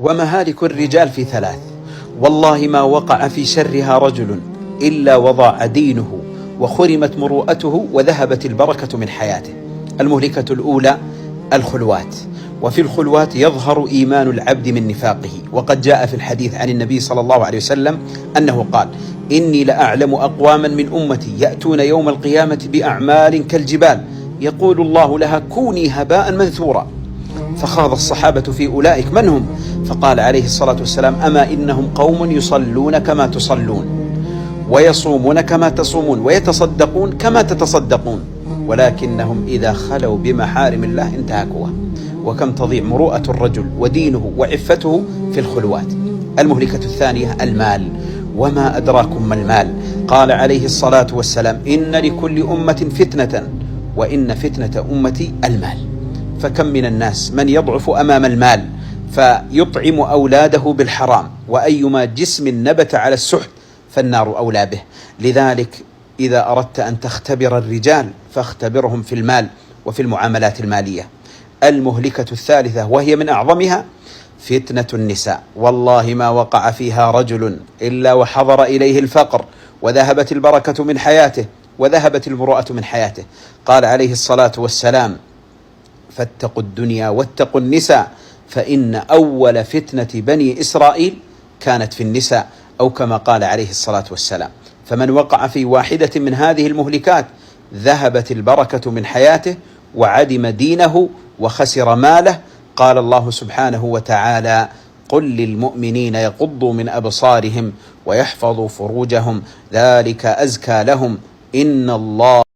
ومهالك الرجال في ثلاث، والله ما وقع في شرها رجل إلا وضاع دينه وخرمت مروءته وذهبت البركة من حياته. المهلكة الأولى الخلوات، وفي الخلوات يظهر إيمان العبد من نفاقه. وقد جاء في الحديث عن النبي صلى الله عليه وسلم أنه قال: إني لأعلم أقواما من أمتي يأتون يوم القيامة بأعمال كالجبال يقول الله لها كوني هباء منثورا. فخاض الصحابة في أولئك من هم؟ فقال عليه الصلاة والسلام: أما إنهم قوم يصلون كما تصلون، ويصومون كما تصومون، ويتصدقون كما تتصدقون، ولكنهم إذا خلوا بمحارم الله انتهكوها. وكم تضيع مروءة الرجل ودينه وعفته في الخلوات. المهلكة الثانية المال، وما أدراكم ما المال. قال عليه الصلاة والسلام: إن لكل أمة فتنة، وإن فتنة أمتي المال. فكم من الناس من يضعف أمام المال فيطعم أولاده بالحرام، وأيما جسم نبت على السحت فالنار أولى به. لذلك إذا أردت أن تختبر الرجال فاختبرهم في المال وفي المعاملات المالية. المهلكة الثالثة وهي من أعظمها فتنة النساء، والله ما وقع فيها رجل إلا وحضر إليه الفقر وذهبت البركة من حياته وذهبت المروءة من حياته. قال عليه الصلاة والسلام: فاتقوا الدنيا واتقوا النساء، فإن أول فتنة بني إسرائيل كانت في النساء، أو كما قال عليه الصلاة والسلام. فمن وقع في واحدة من هذه المهلكات ذهبت البركة من حياته وعدم دينه وخسر ماله. قال الله سبحانه وتعالى: قل للمؤمنين يغضوا من أبصارهم ويحفظوا فروجهم ذلك أزكى لهم إن الله